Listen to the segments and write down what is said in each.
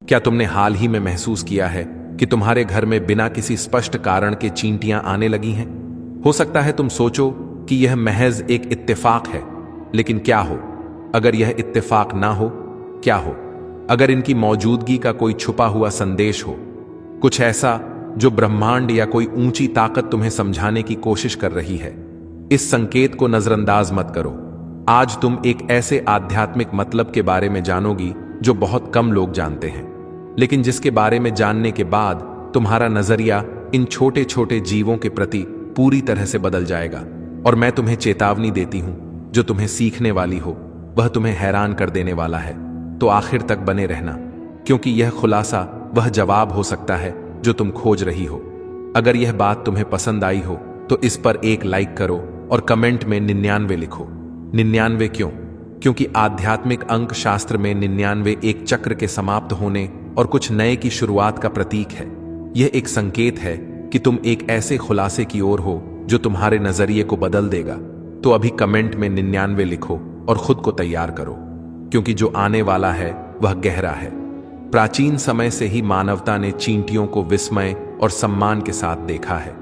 क्या तुमने हाल ही में महसूस किया है कि तुम्हारे घर में बिना किसी स्पष्ट कारण के चींटियां आने लगी हैं? हो सकता है तुम सोचो कि यह महज एक इत्तेफाक है, लेकिन क्या हो अगर यह इत्तेफाक ना हो? क्या हो अगर इनकी मौजूदगी का कोई छुपा हुआ संदेश हो, कुछ ऐसा जो ब्रह्मांड या कोई ऊंची ताकत तुम्हें समझाने की कोशिश कर रही है? इस संकेत को नजरअंदाज मत करो। आज तुम एक ऐसे आध्यात्मिक मतलब के बारे में जानोगी जो बहुत कम लोग जानते हैं, लेकिन जिसके बारे में जानने के बाद तुम्हारा नजरिया इन छोटे छोटे जीवों के प्रति पूरी तरह से बदल जाएगा। और मैं तुम्हें चेतावनी देती हूं, जो तुम्हें सीखने वाली हो वह तुम्हें हैरान कर देने वाला है। तो आखिर तक बने रहना, क्योंकि यह खुलासा वह जवाब हो सकता है जो तुम खोज रही हो। अगर यह बात तुम्हें पसंद आई हो तो इस पर एक लाइक करो और कमेंट में 99 लिखो। 99 क्यों? क्योंकि आध्यात्मिक अंक शास्त्र में 99 एक चक्र के समाप्त होने और कुछ नए की शुरुआत का प्रतीक है। यह एक संकेत है कि तुम एक ऐसे खुलासे की ओर हो जो तुम्हारे नजरिए को बदल देगा। तो अभी कमेंट में 99 लिखो और खुद को तैयार करो, क्योंकि जो आने वाला है वह गहरा है। प्राचीन समय से ही मानवता ने चींटियों को विस्मय और सम्मान के साथ देखा है।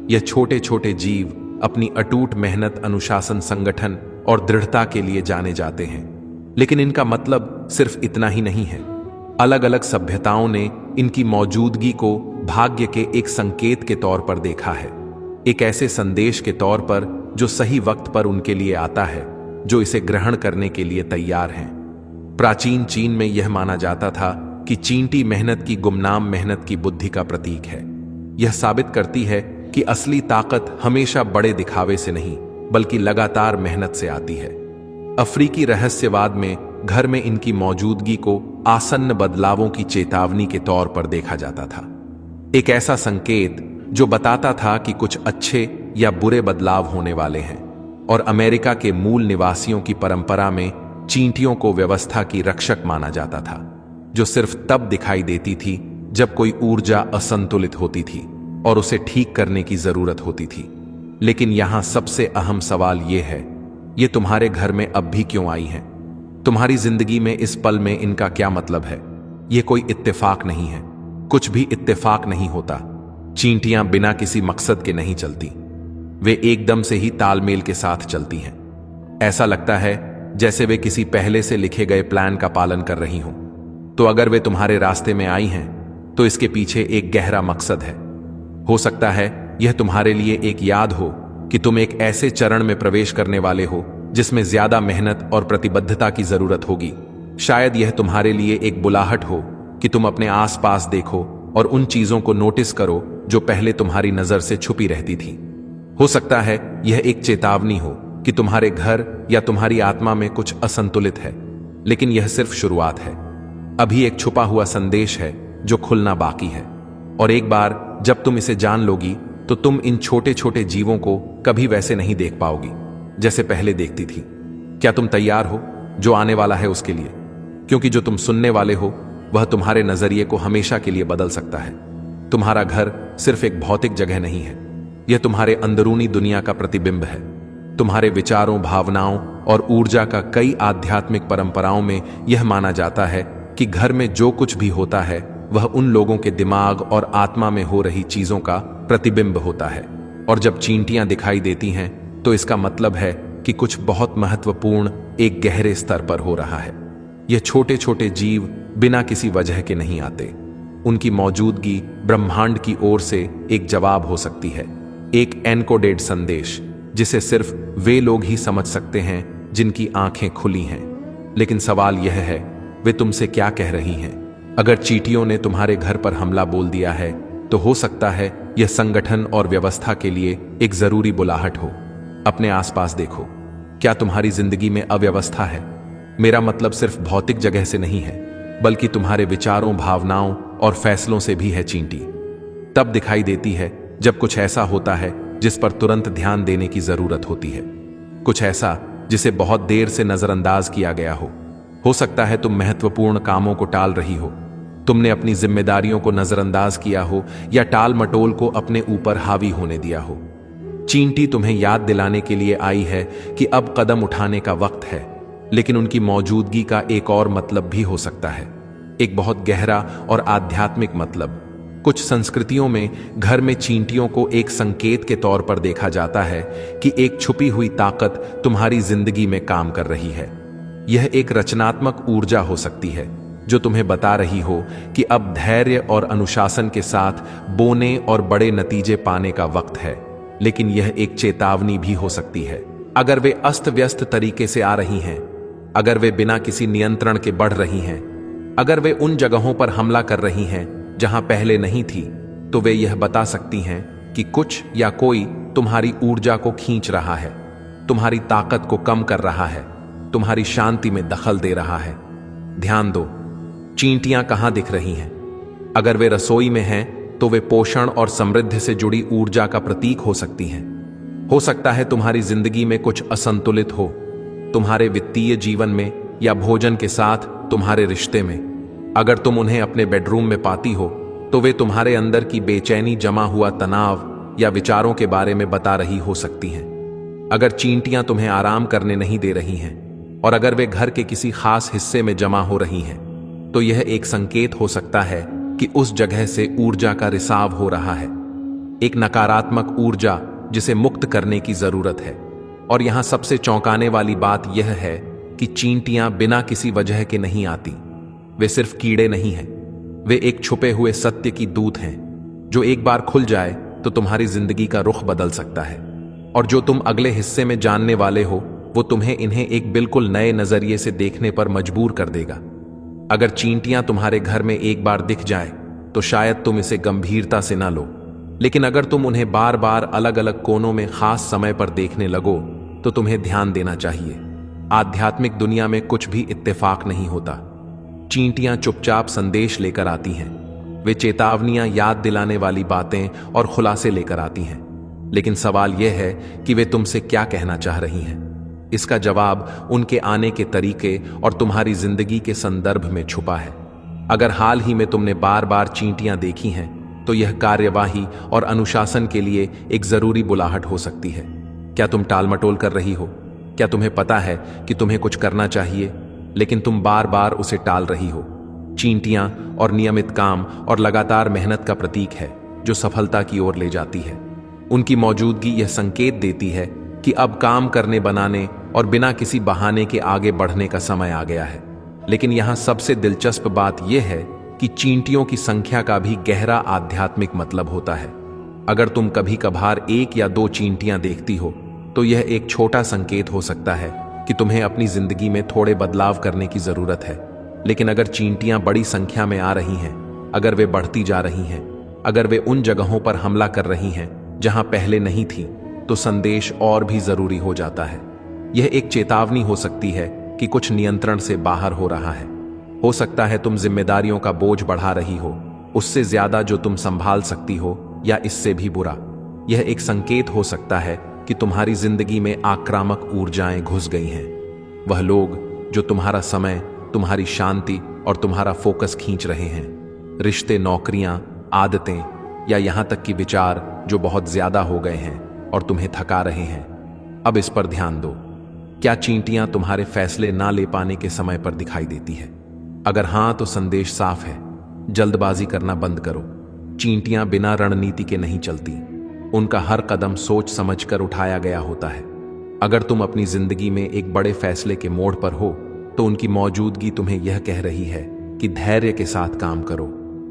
यह छोटे छोटे जीव अपनी अटूट मेहनत, अनुशासन, संगठन और दृढ़ता के लिए जाने जाते हैं। लेकिन इनका मतलब सिर्फ इतना ही नहीं है। अलग अलग सभ्यताओं ने इनकी मौजूदगी को भाग्य के एक संकेत के तौर पर देखा है, एक ऐसे संदेश के तौर पर जो सही वक्त पर उनके लिए आता है, जो इसे ग्रहण करने के लिए तैयार हैं। प्राचीन चीन में यह माना जाता था कि चींटी मेहनत की, गुमनाम मेहनत की बुद्धि का प्रतीक है। यह साबित करती है कि असली ताकत हमेशा बड़े दिखावे से नहीं, बल्कि लगातार मेहनत से आती है। अफ्रीकी रहस्यवाद में घर में इनकी मौजूदगी को आसन्न बदलावों की चेतावनी के तौर पर देखा जाता था, एक ऐसा संकेत जो बताता था कि कुछ अच्छे या बुरे बदलाव होने वाले हैं। और अमेरिका के मूल निवासियों की परंपरा में चींटियों को व्यवस्था की रक्षक माना जाता था, जो सिर्फ तब दिखाई देती थी जब कोई ऊर्जा असंतुलित होती थी और उसे ठीक करने की जरूरत होती थी। लेकिन यहां सबसे अहम सवाल यह है, ये तुम्हारे घर में अब भी क्यों आई हैं? तुम्हारी जिंदगी में इस पल में इनका क्या मतलब है? यह कोई इत्तेफाक नहीं है, कुछ भी इत्तेफाक नहीं होता। चींटियां बिना किसी मकसद के नहीं चलती, वे एकदम से ही तालमेल के साथ चलती हैं। ऐसा लगता है जैसे वे किसी पहले से लिखे गए प्लान का पालन कर रही हों। तो अगर वे तुम्हारे रास्ते में आई हैं, तो इसके पीछे एक गहरा मकसद है। हो सकता है यह तुम्हारे लिए एक याद हो कि तुम एक ऐसे चरण में प्रवेश करने वाले हो जिसमें ज्यादा मेहनत और प्रतिबद्धता की जरूरत होगी। शायद यह तुम्हारे लिए एक बुलाहट हो कि तुम अपने आसपास देखो और उन चीजों को नोटिस करो जो पहले तुम्हारी नजर से छुपी रहती थी। हो सकता है यह एक चेतावनी हो कि तुम्हारे घर या तुम्हारी आत्मा में कुछ असंतुलित है, लेकिन यह सिर्फ शुरुआत है। अभी एक छुपा हुआ संदेश है जो खुलना बाकी है। और एक बार जब तुम इसे जान लोगी तो तुम इन छोटे छोटे जीवों को कभी वैसे नहीं देख पाओगी जैसे पहले देखती थी। क्या तुम तैयार हो जो आने वाला है उसके लिए? क्योंकि जो तुम सुनने वाले हो वह तुम्हारे नजरिए को हमेशा के लिए बदल सकता है। तुम्हारा घर सिर्फ एक भौतिक जगह नहीं है, यह तुम्हारे अंदरूनी दुनिया का प्रतिबिंब है। तुम्हारे विचारों, भावनाओं और ऊर्जा का कई आध्यात्मिक परंपराओं में यह माना जाता है कि घर में जो कुछ भी होता है वह उन लोगों के दिमाग और आत्मा में हो रही चीजों का प्रतिबिंब होता है। और जब चींटियां दिखाई देती हैं तो इसका मतलब है कि कुछ बहुत महत्वपूर्ण एक गहरे स्तर पर हो रहा है। यह छोटे छोटे जीव बिना किसी वजह के नहीं आते। उनकी मौजूदगी ब्रह्मांड की ओर से एक जवाब हो सकती है, एक एनकोडेड संदेश जिसे सिर्फ वे लोग ही समझ सकते हैं जिनकी आंखें खुली हैं। लेकिन सवाल यह है, वे तुमसे क्या कह रही हैं? अगर चींटियों ने तुम्हारे घर पर हमला बोल दिया है तो हो सकता है यह संगठन और व्यवस्था के लिए एक जरूरी बुलाहट हो। अपने आसपास देखो, क्या तुम्हारी जिंदगी में अव्यवस्था है? मेरा मतलब सिर्फ भौतिक जगह से नहीं है, बल्कि तुम्हारे विचारों, भावनाओं और फैसलों से भी है। चींटी तब दिखाई देती है जब कुछ ऐसा होता है जिस पर तुरंत ध्यान देने की जरूरत होती है, कुछ ऐसा जिसे बहुत देर से नजरअंदाज किया गया हो। हो सकता है तुम महत्वपूर्ण कामों को टाल रही हो, तुमने अपनी जिम्मेदारियों को नजरअंदाज किया हो या टाल मटोल को अपने ऊपर हावी होने दिया हो। चींटी तुम्हें याद दिलाने के लिए आई है कि अब कदम उठाने का वक्त है, लेकिन उनकी मौजूदगी का एक और मतलब भी हो सकता है। एक बहुत गहरा और आध्यात्मिक मतलब। कुछ संस्कृतियों में घर में चींटियों को एक संकेत के तौर पर देखा जाता है कि एक छुपी हुई ताकत तुम्हारी जिंदगी में काम कर रही है। यह एक रचनात्मक ऊर्जा हो सकती है जो तुम्हें बता रही हो कि अब धैर्य और अनुशासन के साथ बोने और बड़े नतीजे पाने का वक्त है। लेकिन यह एक चेतावनी भी हो सकती है। अगर वे अस्त व्यस्त तरीके से आ रही हैं, अगर वे बिना किसी नियंत्रण के बढ़ रही हैं, अगर वे उन जगहों पर हमला कर रही हैं जहां पहले नहीं थी, तो वे यह बता सकती हैं कि कुछ या कोई तुम्हारी ऊर्जा को खींच रहा है, तुम्हारी ताकत को कम कर रहा है, तुम्हारी शांति में दखल दे रहा है। ध्यान दो, चींटियां कहां दिख रही हैं? अगर वे रसोई में हैं तो वे पोषण और समृद्धि से जुड़ी ऊर्जा का प्रतीक हो सकती हैं। हो सकता है तुम्हारी जिंदगी में कुछ असंतुलित हो, तुम्हारे वित्तीय जीवन में या भोजन के साथ तुम्हारे रिश्ते में। अगर तुम उन्हें अपने बेडरूम में पाती हो तो वे तुम्हारे अंदर की बेचैनी, जमा हुआ तनाव या विचारों के बारे में बता रही हो सकती हैं। अगर चींटियां तुम्हें आराम करने नहीं दे रही हैं और अगर वे घर के किसी खास हिस्से में जमा हो रही हैं, तो यह एक संकेत हो सकता है कि उस जगह से ऊर्जा का रिसाव हो रहा है, एक नकारात्मक ऊर्जा जिसे मुक्त करने की जरूरत है। और यहां सबसे चौंकाने वाली बात यह है कि चींटियां बिना किसी वजह के नहीं आती। वे सिर्फ कीड़े नहीं हैं, वे एक छुपे हुए सत्य की दूत हैं जो एक बार खुल जाए तो तुम्हारी जिंदगी का रुख बदल सकता है। और जो तुम अगले हिस्से में जानने वाले हो वो तुम्हें इन्हें एक बिल्कुल नए नजरिए से देखने पर मजबूर कर देगा। अगर चींटियां तुम्हारे घर में एक बार दिख जाए तो शायद तुम इसे गंभीरता से ना लो, लेकिन अगर तुम उन्हें बार बार अलग अलग कोनों में खास समय पर देखने लगो तो तुम्हें ध्यान देना चाहिए। आध्यात्मिक दुनिया में कुछ भी इत्तेफाक नहीं होता। चींटियां चुपचाप संदेश लेकर आती हैं, वे चेतावनियां, याद दिलाने वाली बातें और खुलासे लेकर आती हैं। लेकिन सवाल यह है कि वे तुमसे क्या कहना चाह रही हैं। इसका जवाब उनके आने के तरीके और तुम्हारी जिंदगी के संदर्भ में छुपा है। अगर हाल ही में तुमने बार बार चींटियां देखी हैं तो यह कार्यवाही और अनुशासन के लिए एक जरूरी बुलाहट हो सकती है। क्या तुम टालमटोल कर रही हो? क्या तुम्हें पता है कि तुम्हें कुछ करना चाहिए लेकिन तुम बार बार उसे टाल रही हो? चींटियां और नियमित काम और लगातार मेहनत का प्रतीक है जो सफलता की ओर ले जाती है। उनकी मौजूदगी यह संकेत देती है कि अब काम करने, बनाने और बिना किसी बहाने के आगे बढ़ने का समय आ गया है। लेकिन यहां सबसे दिलचस्प बात यह है कि चींटियों की संख्या का भी गहरा आध्यात्मिक मतलब होता है। अगर तुम कभी कभार एक या दो चींटियां देखती हो तो यह एक छोटा संकेत हो सकता है कि तुम्हें अपनी जिंदगी में थोड़े बदलाव करने की जरूरत है। लेकिन अगर चींटियां बड़ी संख्या में आ रही हैं, अगर वे बढ़ती जा रही हैं, अगर वे उन जगहों पर हमला कर रही हैं जहां पहले नहीं थी, तो संदेश और भी जरूरी हो जाता है। यह एक चेतावनी हो सकती है कि कुछ नियंत्रण से बाहर हो रहा है। हो सकता है तुम जिम्मेदारियों का बोझ बढ़ा रही हो, उससे ज्यादा जो तुम संभाल सकती हो, या इससे भी बुरा। यह एक संकेत हो सकता है कि तुम्हारी जिंदगी में आक्रामक ऊर्जाएं घुस गई हैं। वह लोग जो तुम्हारा समय, तुम्हारी शांति और तुम्हारा फोकस खींच रहे हैं। रिश्ते, नौकरियां, आदतें या यहां तक कि विचार जो बहुत ज्यादा हो गए हैं और तुम्हें थका रहे हैं। अब इस पर ध्यान दो। क्या चींटियां तुम्हारे फैसले ना ले पाने के समय पर दिखाई देती है? अगर हां तो संदेश साफ है, जल्दबाजी करना बंद करो। चींटियां बिना रणनीति के नहीं चलती, उनका हर कदम सोच समझ कर उठाया गया होता है। अगर तुम अपनी जिंदगी में एक बड़े फैसले के मोड़ पर हो तो उनकी मौजूदगी तुम्हें यह कह रही है कि धैर्य के साथ काम करो,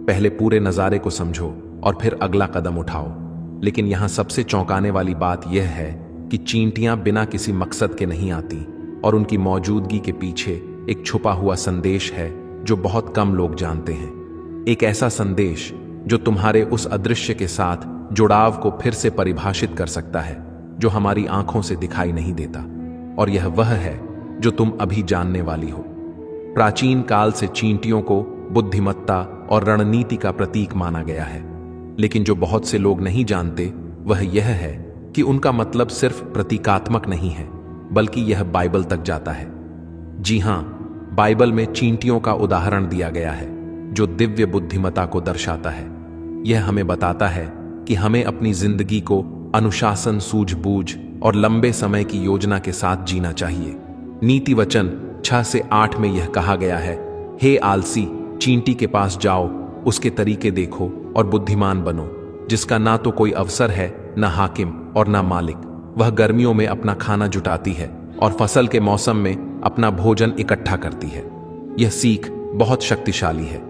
पहले पूरे नजारे को समझो और फिर अगला कदम उठाओ। लेकिन यहां सबसे चौंकाने वाली बात यह है कि चींटियां बिना किसी मकसद के नहीं आती और उनकी मौजूदगी के पीछे एक छुपा हुआ संदेश है जो बहुत कम लोग जानते हैं। एक ऐसा संदेश जो तुम्हारे उस अदृश्य के साथ जुड़ाव को फिर से परिभाषित कर सकता है, जो हमारी आंखों से दिखाई नहीं देता। और यह वह है जो तुम अभी जानने वाली हो। प्राचीन काल से चींटियों को बुद्धिमत्ता और रणनीति का प्रतीक माना गया है, लेकिन जो बहुत से लोग नहीं जानते वह यह है कि उनका मतलब सिर्फ प्रतीकात्मक नहीं है, बल्कि यह बाइबल तक जाता है। जी हां, बाइबल में चींटियों का उदाहरण दिया गया है जो दिव्य बुद्धिमत्ता को दर्शाता है। यह हमें बताता है कि हमें अपनी जिंदगी को अनुशासन, सूझबूझ और लंबे समय की योजना के साथ जीना चाहिए। नीति वचन 6 से 8 में यह कहा गया है, हे आलसी, चींटी के पास जाओ, उसके तरीके देखो और बुद्धिमान बनो, जिसका ना तो कोई अफसर है, ना हाकिम और ना मालिक। वह गर्मियों में अपना खाना जुटाती है और फसल के मौसम में अपना भोजन इकट्ठा करती है। यह सीख बहुत शक्तिशाली है।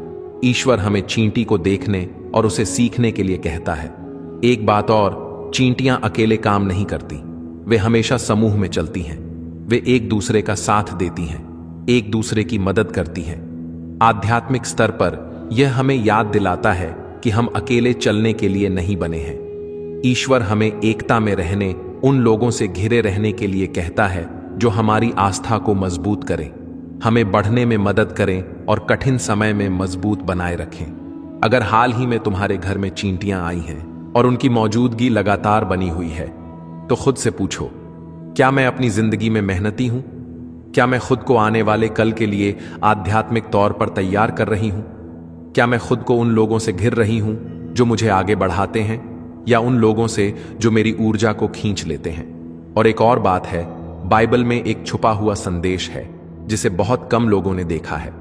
ईश्वर हमें चींटी को देखने और उसे सीखने के लिए कहता है। एक बात और, चींटियां अकेले काम नहीं करती, वे हमेशा समूह में चलती हैं। वे एक दूसरे का साथ देती हैं, एक दूसरे की मदद करती हैं। आध्यात्मिक स्तर पर यह हमें याद दिलाता है कि हम अकेले चलने के लिए नहीं बने हैं। ईश्वर हमें एकता में रहने, उन लोगों से घिरे रहने के लिए कहता है जो हमारी आस्था को मजबूत करें, हमें बढ़ने में मदद करें और कठिन समय में मजबूत बनाए रखें। अगर हाल ही में तुम्हारे घर में चींटियां आई हैं और उनकी मौजूदगी लगातार बनी हुई है, तो खुद से पूछो, क्या मैं अपनी जिंदगी में मेहनती हूं? क्या मैं खुद को आने वाले कल के लिए आध्यात्मिक तौर पर तैयार कर रही हूं? क्या मैं खुद को उन लोगों से घिर रही हूं जो मुझे आगे बढ़ाते हैं, या उन लोगों से जो मेरी ऊर्जा को खींच लेते हैं? और एक और बात है, बाइबल में एक छुपा हुआ संदेश है जिसे बहुत कम लोगों ने देखा है।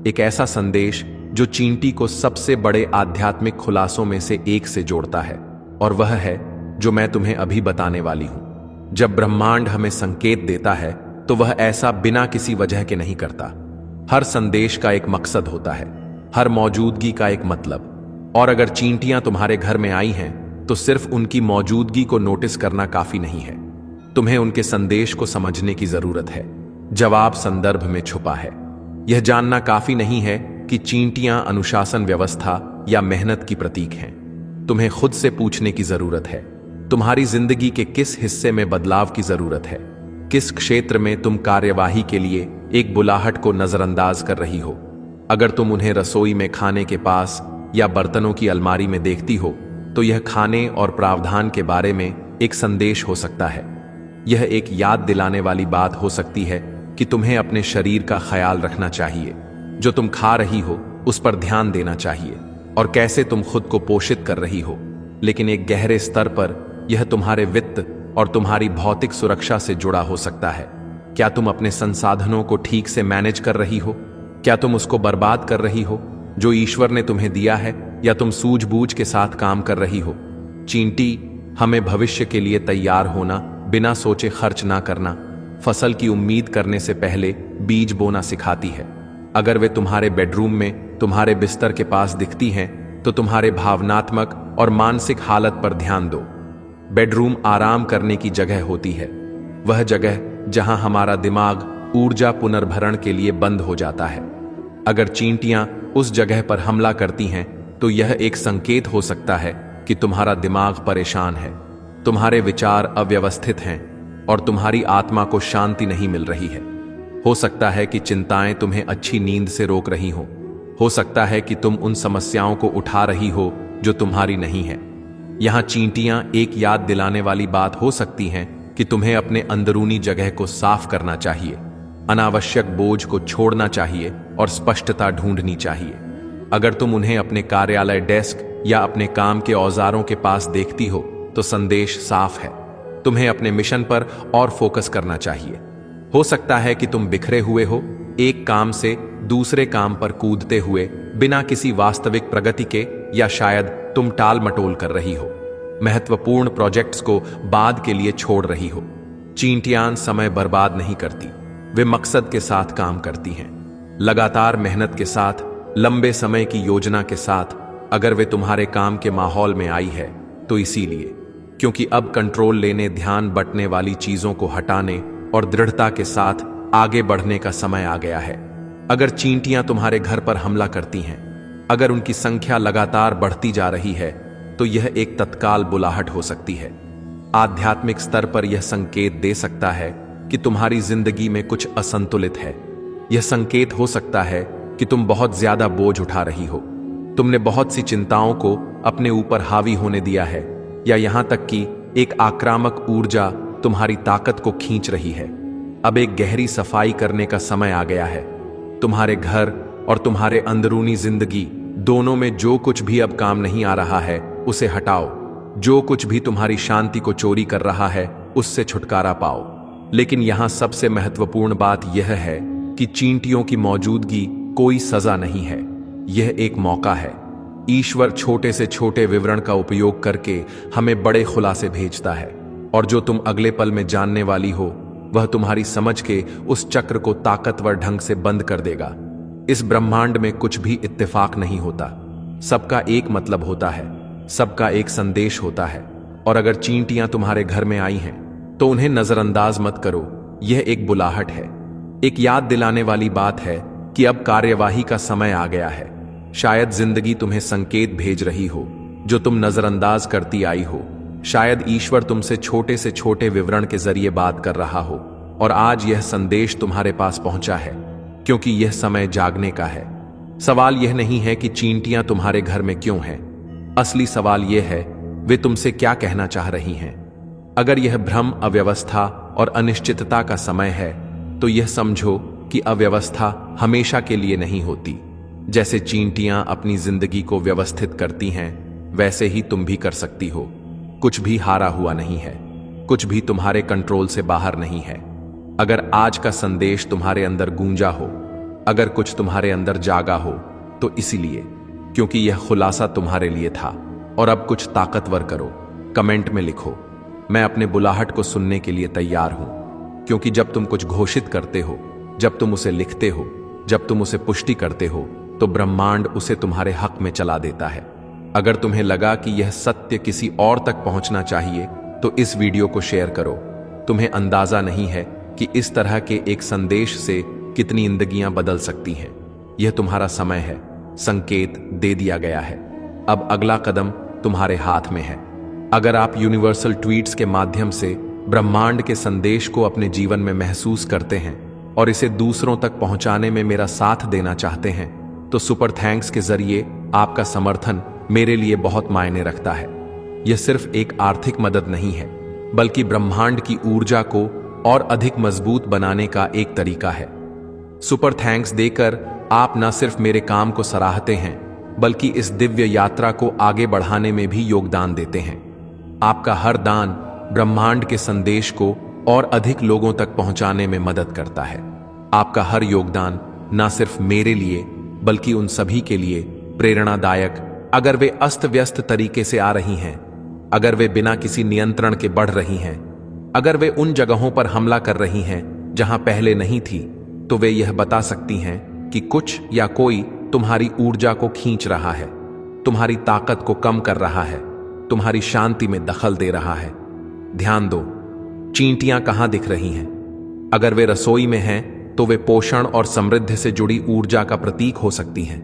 एक ऐसा संदेश जो चींटी को सबसे बड़े आध्यात्मिक खुलासों में से एक से जोड़ता है, और वह है जो मैं तुम्हें अभी बताने वाली हूं। जब ब्रह्मांड हमें संकेत देता है तो वह ऐसा बिना किसी वजह के नहीं करता। हर संदेश का एक मकसद होता है, हर मौजूदगी का एक मतलब। और अगर चींटियां तुम्हारे घर में आई हैं तो सिर्फ उनकी मौजूदगी को नोटिस करना काफी नहीं है, तुम्हें उनके संदेश को समझने की जरूरत है। जवाब संदर्भ में छुपा है। यह जानना काफी नहीं है कि चींटियां अनुशासन, व्यवस्था या मेहनत की प्रतीक हैं। तुम्हें खुद से पूछने की जरूरत है, तुम्हारी जिंदगी के किस हिस्से में बदलाव की जरूरत है? किस क्षेत्र में तुम कार्यवाही के लिए एक बुलाहट को नजरअंदाज कर रही हो? अगर तुम उन्हें रसोई में खाने के पास या बर्तनों की अलमारी में देखती हो, तो यह खाने और प्रावधान के बारे में एक संदेश हो सकता है। यह एक याद दिलाने वाली बात हो सकती है कि तुम्हें अपने शरीर का ख्याल रखना चाहिए, जो तुम खा रही हो उस पर ध्यान देना चाहिए, और कैसे तुम खुद को पोषित कर रही हो। लेकिन एक गहरे स्तर पर यह तुम्हारे वित्त और तुम्हारी भौतिक सुरक्षा से जुड़ा हो सकता है। क्या तुम अपने संसाधनों को ठीक से मैनेज कर रही हो? क्या तुम उसको बर्बाद कर रही हो जो ईश्वर ने तुम्हें दिया है, या तुम सूझबूझ के साथ काम कर रही हो? चींटी हमें भविष्य के लिए तैयार होना, बिना सोचे खर्च ना करना, फसल की उम्मीद करने से पहले बीज बोना सिखाती है। अगर वे तुम्हारे बेडरूम में तुम्हारे बिस्तर के पास दिखती हैं, तो तुम्हारे भावनात्मक और मानसिक हालत पर ध्यान दो। बेडरूम आराम करने की जगह होती है, वह जगह जहां हमारा दिमाग ऊर्जा पुनर्भरण के लिए बंद हो जाता है। अगर चींटियां उस जगह पर हमला करती हैं, तो यह एक संकेत हो सकता है कि तुम्हारा दिमाग परेशान है, तुम्हारे विचार अव्यवस्थित हैं और तुम्हारी आत्मा को शांति नहीं मिल रही है। हो सकता है कि चिंताएं तुम्हें अच्छी नींद से रोक रही हो सकता है कि तुम उन समस्याओं को उठा रही हो जो तुम्हारी नहीं है। यहां चींटियां एक याद दिलाने वाली बात हो सकती हैं कि तुम्हें अपने अंदरूनी जगह को साफ करना चाहिए, अनावश्यक बोझ को छोड़ना चाहिए और स्पष्टता ढूंढनी चाहिए। अगर तुम उन्हें अपने कार्यालय डेस्क या अपने काम के औजारों के पास देखती हो, तो संदेश साफ है, तुम्हें अपने मिशन पर और फोकस करना चाहिए। हो सकता है कि तुम बिखरे हुए हो, एक काम से दूसरे काम पर कूदते हुए बिना किसी वास्तविक प्रगति के, या शायद तुम टाल मटोल कर रही हो, महत्वपूर्ण प्रोजेक्ट्स को बाद के लिए छोड़ रही हो। चींटियां समय बर्बाद नहीं करती, वे मकसद के साथ काम करती हैं, लगातार मेहनत के साथ, लंबे समय की योजना के साथ। अगर वे तुम्हारे काम के माहौल में आई है, तो इसीलिए क्योंकि अब कंट्रोल लेने, ध्यान बंटने वाली चीजों को हटाने और दृढ़ता के साथ आगे बढ़ने का समय आ गया है। अगर चींटियां तुम्हारे घर पर हमला करती हैं, अगर उनकी संख्या लगातार बढ़ती जा रही है, तो यह एक तत्काल बुलाहट हो सकती है। आध्यात्मिक स्तर पर यह संकेत दे सकता है कि तुम्हारी जिंदगी में कुछ असंतुलित है। यह संकेत हो सकता है कि तुम बहुत ज्यादा बोझ उठा रही हो, तुमने बहुत सी चिंताओं को अपने ऊपर हावी होने दिया है, या यहां तक कि एक आक्रामक ऊर्जा तुम्हारी ताकत को खींच रही है। अब एक गहरी सफाई करने का समय आ गया है। तुम्हारे घर और तुम्हारे अंदरूनी जिंदगी दोनों में जो कुछ भी अब काम नहीं आ रहा है, उसे हटाओ। जो कुछ भी तुम्हारी शांति को चोरी कर रहा है, उससे छुटकारा पाओ। लेकिन यहां सबसे महत्वपूर्ण बात यह है कि चींटियों की मौजूदगी कोई सजा नहीं है। यह एक मौका है। ईश्वर छोटे से छोटे विवरण का उपयोग करके हमें बड़े खुलासे भेजता है, और जो तुम अगले पल में जानने वाली हो वह तुम्हारी समझ के उस चक्र को ताकतवर ढंग से बंद कर देगा। इस ब्रह्मांड में कुछ भी इत्तेफाक नहीं होता, सबका एक मतलब होता है, सबका एक संदेश होता है। और अगर चींटियां तुम्हारे घर में आई हैं तो उन्हें नजरअंदाज मत करो। यह एक बुलाहट है, एक याद दिलाने वाली बात है कि अब कार्यवाही का समय आ गया है। शायद जिंदगी तुम्हें संकेत भेज रही हो जो तुम नजरअंदाज करती आई हो। शायद ईश्वर तुमसे छोटे विवरण के जरिए बात कर रहा हो, और आज यह संदेश तुम्हारे पास पहुंचा है क्योंकि यह समय जागने का है। सवाल यह नहीं है कि चींटियां तुम्हारे घर में क्यों हैं, असली सवाल यह है वे तुमसे क्या कहना चाह रही हैं। अगर यह भ्रम, अव्यवस्था और अनिश्चितता का समय है तो यह समझो कि अव्यवस्था हमेशा के लिए नहीं होती। जैसे चींटियां अपनी जिंदगी को व्यवस्थित करती हैं, वैसे ही तुम भी कर सकती हो। कुछ भी हारा हुआ नहीं है, कुछ भी तुम्हारे कंट्रोल से बाहर नहीं है। अगर आज का संदेश तुम्हारे अंदर गूंजा हो, अगर कुछ तुम्हारे अंदर जागा हो, तो इसीलिए क्योंकि यह खुलासा तुम्हारे लिए था। और अब कुछ ताकतवर करो, कमेंट में लिखो, मैं अपने बुलाहट को सुनने के लिए तैयार हूं। क्योंकि जब तुम कुछ घोषित करते हो, जब तुम उसे लिखते हो, जब तुम उसे पुष्टि करते हो, तो ब्रह्मांड उसे तुम्हारे हक में चला देता है। अगर तुम्हें लगा कि यह सत्य किसी और तक पहुंचना चाहिए तो इस वीडियो को शेयर करो। तुम्हें अंदाजा नहीं है कि इस तरह के एक संदेश से कितनी जिंदगियां बदल सकती हैं। यह तुम्हारा समय है, संकेत दे दिया गया है। अब अगला कदम तुम्हारे हाथ में है। अगर आप यूनिवर्सल ट्वीट्स के माध्यम से ब्रह्मांड के संदेश को अपने जीवन में महसूस करते हैं और इसे दूसरों तक पहुंचाने में मेरा साथ देना चाहते हैं, तो सुपर थैंक्स के जरिए आपका समर्थन मेरे लिए बहुत मायने रखता है। यह सिर्फ एक आर्थिक मदद नहीं है, बल्कि ब्रह्मांड की ऊर्जा को और अधिक मजबूत बनाने का एक तरीका है। सुपर थैंक्स देकर आप न सिर्फ मेरे काम को सराहते हैं, बल्कि इस दिव्य यात्रा को आगे बढ़ाने में भी योगदान देते हैं। आपका हर दान ब्रह्मांड के संदेश को और अधिक लोगों तक पहुंचाने में मदद करता है। आपका हर योगदान न सिर्फ मेरे लिए बल्कि उन सभी के लिए प्रेरणादायक। अगर वे अस्त व्यस्त तरीके से आ रही हैं, अगर वे बिना किसी नियंत्रण के बढ़ रही हैं, अगर वे उन जगहों पर हमला कर रही हैं जहां पहले नहीं थी, तो वे यह बता सकती हैं कि कुछ या कोई तुम्हारी ऊर्जा को खींच रहा है, तुम्हारी ताकत को कम कर रहा है, तुम्हारी शांति में दखल दे रहा है। ध्यान दो, चींटियां कहां दिख रही हैं? अगर वे रसोई में हैं तो वे पोषण और समृद्धि से जुड़ी ऊर्जा का प्रतीक हो सकती हैं।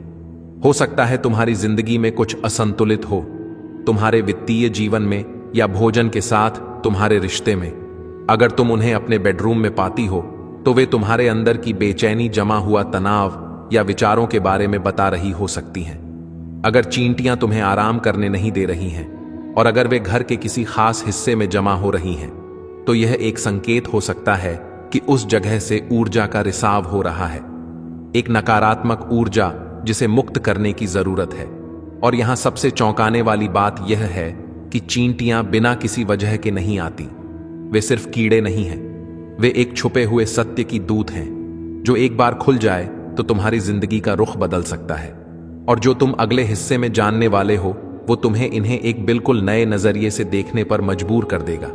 हो सकता है तुम्हारी जिंदगी में कुछ असंतुलित हो, तुम्हारे वित्तीय जीवन में या भोजन के साथ तुम्हारे रिश्ते में। अगर तुम उन्हें अपने बेडरूम में पाती हो तो वे तुम्हारे अंदर की बेचैनी, जमा हुआ तनाव या विचारों के बारे में बता रही हो सकती हैं। अगर चींटियां तुम्हें आराम करने नहीं दे रही हैं और अगर वे घर के किसी खास हिस्से में जमा हो रही हैं, तो यह एक संकेत हो सकता है कि उस जगह से ऊर्जा का रिसाव हो रहा है, एक नकारात्मक ऊर्जा जिसे मुक्त करने की जरूरत है। और यहां सबसे चौंकाने वाली बात यह है कि चींटियां बिना किसी वजह के नहीं आती। वे सिर्फ कीड़े नहीं हैं, वे एक छुपे हुए सत्य की दूत हैं जो एक बार खुल जाए तो तुम्हारी जिंदगी का रुख बदल सकता है। और जो तुम अगले हिस्से में जानने वाले हो वो तुम्हें इन्हें एक बिल्कुल नए नजरिए से देखने पर मजबूर कर देगा।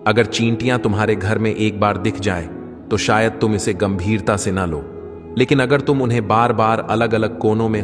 अगर चींटियां तुम्हारे घर में एक बार दिख जाए तो शायद तुम इसे गंभीरता से ना लो, लेकिन अगर तुम उन्हें बार बार अलग अलग कोनों में